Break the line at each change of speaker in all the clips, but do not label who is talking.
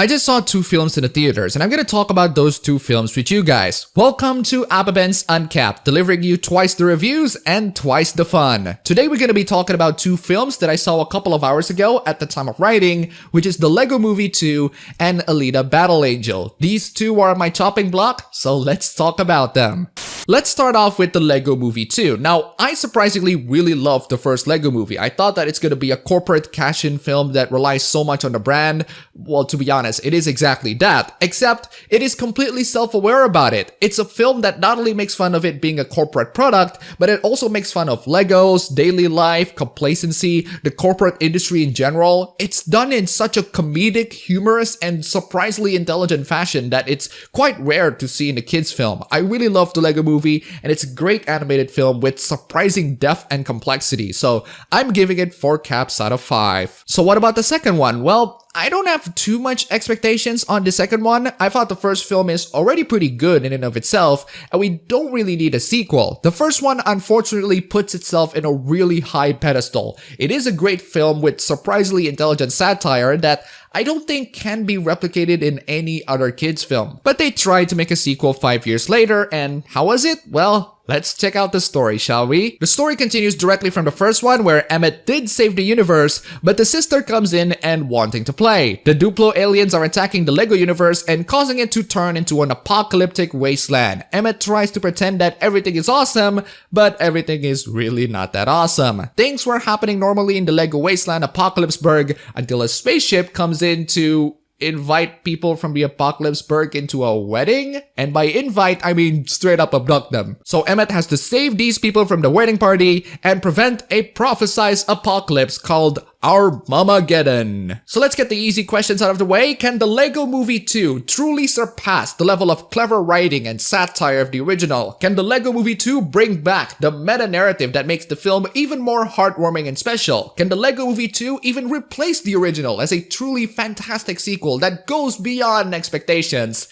I just saw 2 films in the theaters, and I'm gonna talk about those 2 films with you guys. Welcome to appabendyt Uncapped, delivering you twice the reviews and twice the fun. Today we're gonna be talking about 2 films that I saw a couple of hours ago at the time of writing, which is The Lego Movie 2 and Alita Battle Angel. These 2 are my chopping block, so let's talk about them. Let's start off with The Lego Movie 2. Now, I surprisingly really loved the first Lego Movie. I thought that it's gonna be a corporate cash-in film that relies so much on the brand. Well, to be honest, it is exactly that, except it is completely self-aware about it. It's a film that not only makes fun of it being a corporate product, but it also makes fun of Legos, daily life, complacency, the corporate industry in general. It's done in such a comedic, humorous, and surprisingly intelligent fashion that it's quite rare to see in a kids' film. I really love the Lego Movie, and it's a great animated film with surprising depth and complexity, so I'm giving it 4 caps out of 5. So what about the second one? Well, I don't have too much expectations on the second one. I thought the first film is already pretty good in and of itself, and we don't really need a sequel. The first one unfortunately puts itself in a really high pedestal. It is a great film with surprisingly intelligent satire that I don't think can be replicated in any other kids film. But they tried to make a sequel 5 years later, and how was it? Well, let's check out the story, shall we? The story continues directly from the first one, where Emmett did save the universe, but the sister comes in and wanting to play. The Duplo aliens are attacking the Lego universe and causing it to turn into an apocalyptic wasteland. Emmett tries to pretend that everything is awesome, but everything is really not that awesome. Things were happening normally in the Lego wasteland Apocalypseburg until a spaceship comes in to invite people from the Apocalypseburg into a wedding? And by invite, I mean straight up abduct them. So Emmett has to save these people from the wedding party and prevent a prophesized apocalypse called Armageddon. So let's get the easy questions out of the way. Can the Lego Movie 2 truly surpass the level of clever writing and satire of the original? Can the Lego Movie 2 bring back the meta-narrative that makes the film even more heartwarming and special? Can the Lego Movie 2 even replace the original as a truly fantastic sequel that goes beyond expectations?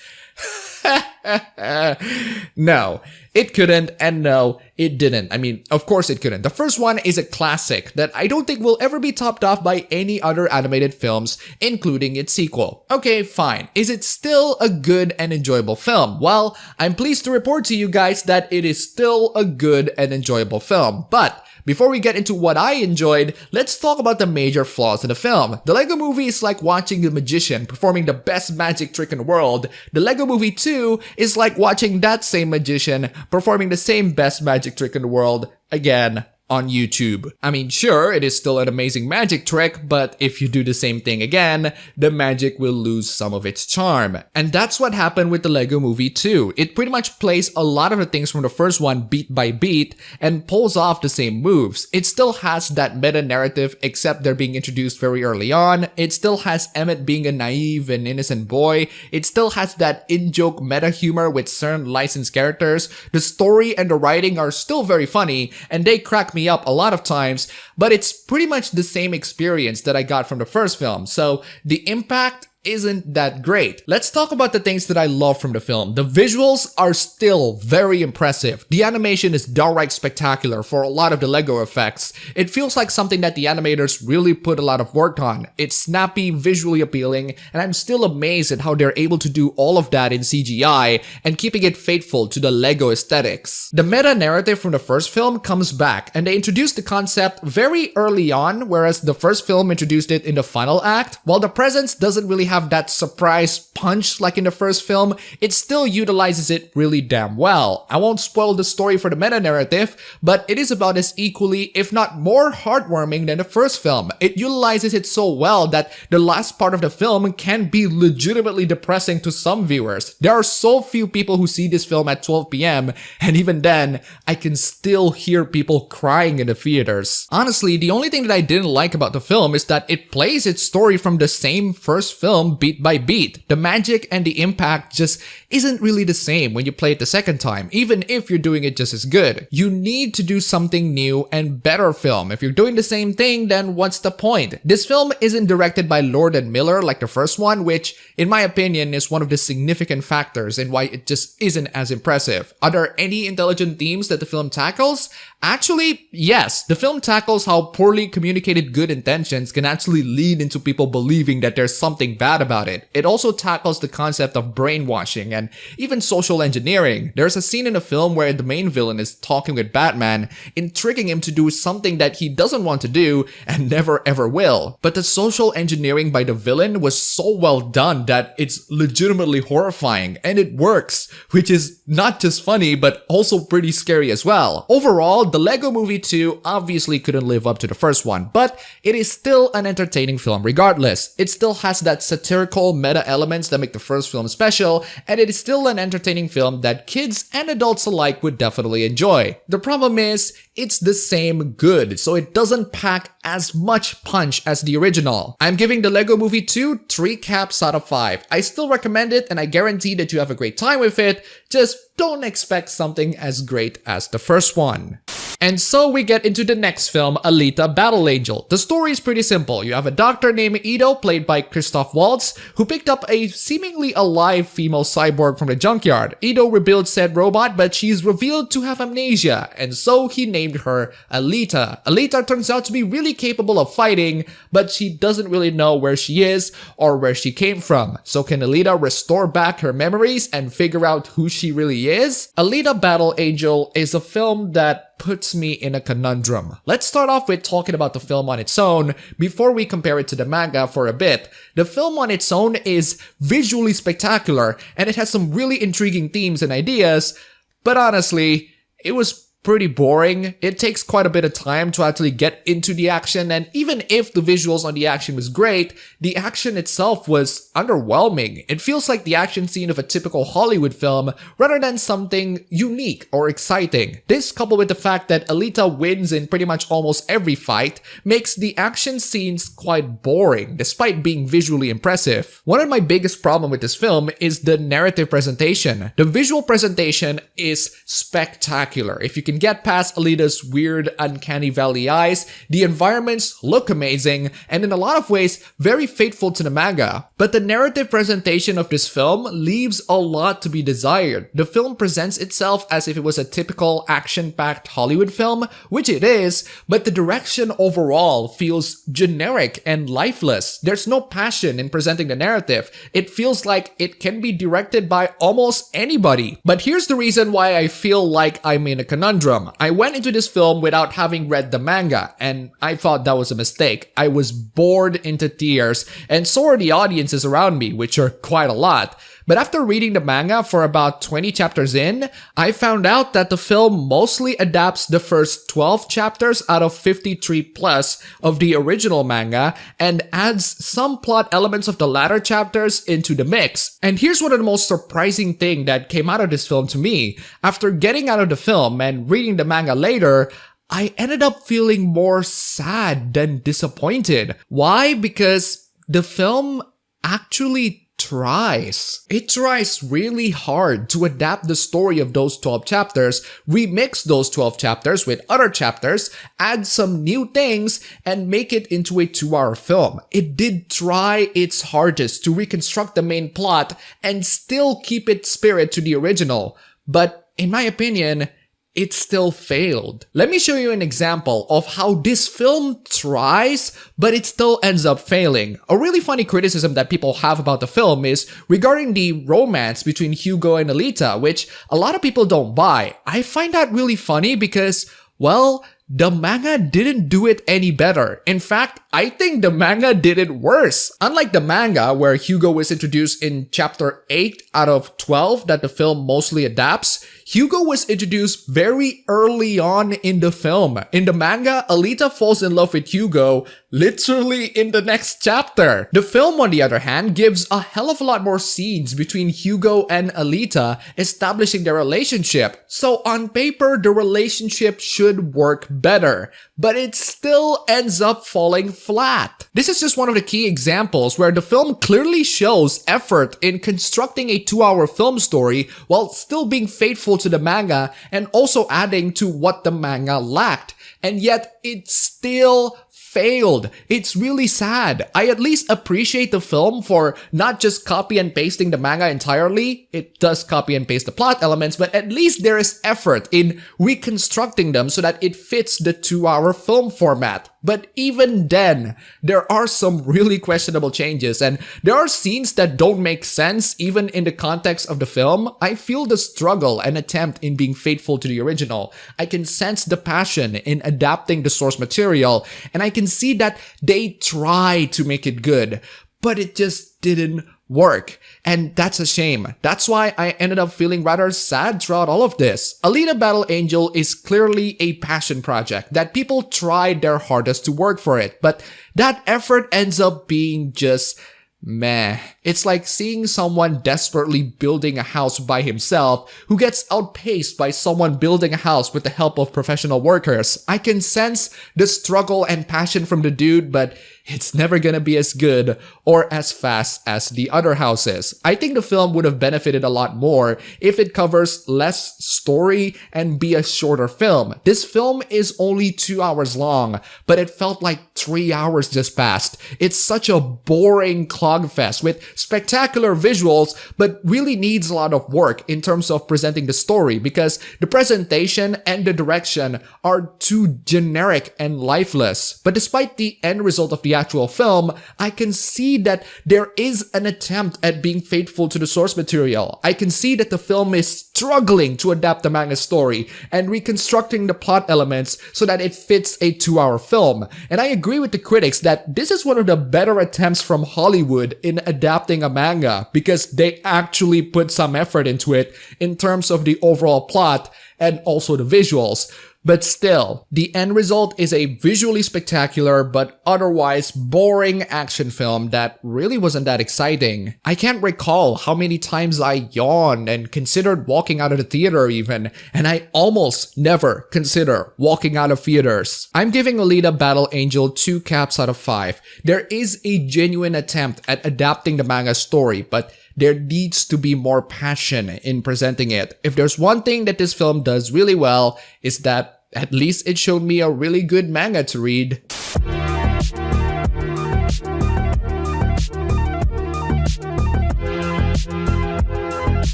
No, it couldn't, and no, it didn't. I mean, of course it couldn't. The first one is a classic that I don't think will ever be topped off by any other animated films, including its sequel. Okay, fine. Is it still a good and enjoyable film? Well, I'm pleased to report to you guys that it is still a good and enjoyable film, but before we get into what I enjoyed, let's talk about the major flaws in the film. The Lego Movie is like watching a magician performing the best magic trick in the world. The Lego Movie 2 is like watching that same magician performing the same best magic trick in the world again on YouTube. I mean, sure, it is still an amazing magic trick, but if you do the same thing again, the magic will lose some of its charm. And that's what happened with the Lego Movie 2. It pretty much plays a lot of the things from the first one beat by beat and pulls off the same moves. It still has that meta-narrative, except they're being introduced very early on. It still has Emmett being a naive and innocent boy. It still has that in-joke meta-humor with certain licensed characters. The story and the writing are still very funny, and they crack me up a lot of times, but it's pretty much the same experience that I got from the first film, so the impact isn't that great. Let's talk about the things that I love from the film. The visuals are still very impressive. The animation is downright spectacular for a lot of the Lego effects. It feels like something that the animators really put a lot of work on. It's snappy, visually appealing, and I'm still amazed at how they're able to do all of that in CGI and keeping it faithful to the Lego aesthetics. The meta-narrative from the first film comes back, and they introduced the concept very early on, whereas the first film introduced it in the final act. While the presence doesn't really have that surprise punch like in the first film, it still utilizes it really damn well. I won't spoil the story for the meta-narrative, but it is about as equally, if not more heartwarming than the first film. It utilizes it so well that the last part of the film can be legitimately depressing to some viewers. There are so few people who see this film at 12 p.m, and even then, I can still hear people crying in the theaters. Honestly, the only thing that I didn't like about the film is that it plays its story from the same first film beat by beat. The magic and the impact just isn't really the same when you play it the second time, even if you're doing it just as good. You need to do something new and better film. If you're doing the same thing, then what's the point? This film isn't directed by Lord and Miller like the first one, which, in my opinion, is one of the significant factors in why it just isn't as impressive. Are there any intelligent themes that the film tackles? Actually, yes. The film tackles how poorly communicated good intentions can actually lead into people believing that there's something bad bad about it. It also tackles the concept of brainwashing and even social engineering. There's a scene in the film where the main villain is talking with Batman, intriguing him to do something that he doesn't want to do and never ever will. But the social engineering by the villain was so well done that it's legitimately horrifying, and it works, which is not just funny but also pretty scary as well. Overall, the Lego Movie 2 obviously couldn't live up to the first one, but it is still an entertaining film regardless. It still has that satirical meta elements that make the first film special, and it is still an entertaining film that kids and adults alike would definitely enjoy. The problem is, it's the same good, so it doesn't pack as much punch as the original. I'm giving the Lego Movie 2 3 caps out of 5. I still recommend it, and I guarantee that you have a great time with it, just don't expect something as great as the first one. And so we get into the next film, Alita Battle Angel. The story is pretty simple. You have a doctor named Ito, played by Christoph Waltz, who picked up a seemingly alive female cyborg from the junkyard. Ito rebuilds said robot, but she's revealed to have amnesia, and so he named her Alita. Alita turns out to be really capable of fighting, but she doesn't really know where she is or where she came from. So can Alita restore back her memories and figure out who she really is? Alita Battle Angel is a film that puts me in a conundrum. Let's start off with talking about the film on its own before we compare it to the manga for a bit. The film on its own is visually spectacular, and it has some really intriguing themes and ideas, but honestly, it was pretty boring. It takes quite a bit of time to actually get into the action, and even if the visuals on the action was great, the action itself was underwhelming. It feels like the action scene of a typical Hollywood film rather than something unique or exciting. This, coupled with the fact that Alita wins in pretty much almost every fight, makes the action scenes quite boring despite being visually impressive. One of my biggest problems with this film is the narrative presentation. The visual presentation is spectacular. If you can get past Alita's weird uncanny valley eyes, the environments look amazing and in a lot of ways very faithful to the manga. But the narrative presentation of this film leaves a lot to be desired. The film presents itself as if it was a typical action-packed Hollywood film, which it is, but the direction overall feels generic and lifeless. There's no passion in presenting the narrative. It feels like it can be directed by almost anybody. But here's the reason why I feel like I'm in a conundrum. I went into this film without having read the manga, and I thought that was a mistake. I was bored into tears, and so are the audiences around me, which are quite a lot. But after reading the manga for about 20 chapters in, I found out that the film mostly adapts the first 12 chapters out of 53 plus of the original manga and adds some plot elements of the latter chapters into the mix. And here's one of the most surprising things that came out of this film to me. After getting out of the film and reading the manga later, I ended up feeling more sad than disappointed. Why? Because the film actually tries. It tries really hard to adapt the story of those 12 chapters, remix those 12 chapters with other chapters, add some new things, and make it into a 2-hour film. It did try its hardest to reconstruct the main plot and still keep its spirit to the original. But in my opinion, it still failed. Let me show you an example of how this film tries, but it still ends up failing. A really funny criticism that people have about the film is regarding the romance between Hugo and Alita, which a lot of people don't buy. I find that really funny because, well, the manga didn't do it any better. In fact, I think the manga did it worse. Unlike the manga, where Hugo was introduced in chapter 8 out of 12 that the film mostly adapts, Hugo was introduced very early on in the film. In the manga, Alita falls in love with Hugo literally in the next chapter. The film, on the other hand, gives a hell of a lot more scenes between Hugo and Alita, establishing their relationship. So on paper, the relationship should work better, but it still ends up falling flat. This is just one of the key examples where the film clearly shows effort in constructing a 2-hour film story while still being faithful to the manga and also adding to what the manga lacked. And yet it still failed. It's really sad. I at least appreciate the film for not just copy and pasting the manga entirely. It does copy and paste the plot elements, but at least there is effort in reconstructing them so that it fits the 2-hour film format. But even then, there are some really questionable changes, and there are scenes that don't make sense even in the context of the film. I feel the struggle and attempt in being faithful to the original. I can sense the passion in adapting the source material, and I can see that they try to make it good, but it just didn't work. And that's a shame. That's why I ended up feeling rather sad throughout all of this. Alita Battle Angel is clearly a passion project that people tried their hardest to work for it, but that effort ends up being just meh. It's like seeing someone desperately building a house by himself who gets outpaced by someone building a house with the help of professional workers. I can sense the struggle and passion from the dude, but it's never gonna be as good or as fast as the other houses. I think the film would have benefited a lot more if it covers less story and be a shorter film. This film is only 2 hours long, but it felt like 3 hours just passed. It's such a boring clogfest with spectacular visuals, but really needs a lot of work in terms of presenting the story because the presentation and the direction are too generic and lifeless. But despite the end result of the actual film, I can see that there is an attempt at being faithful to the source material. I can see that the film is struggling to adapt the manga story and reconstructing the plot elements so that it fits a 2-hour film. And I agree with the critics that this is one of the better attempts from Hollywood in adapting a manga because they actually put some effort into it in terms of the overall plot and also the visuals. But still, the end result is a visually spectacular but otherwise boring action film that really wasn't that exciting. I can't recall how many times I yawned and considered walking out of the theater even, and I almost never consider walking out of theaters. I'm giving Alita Battle Angel 2 caps out of 5. There is a genuine attempt at adapting the manga story, but there needs to be more passion in presenting it. If there's one thing that this film does really well, is that at least it showed me a really good manga to read.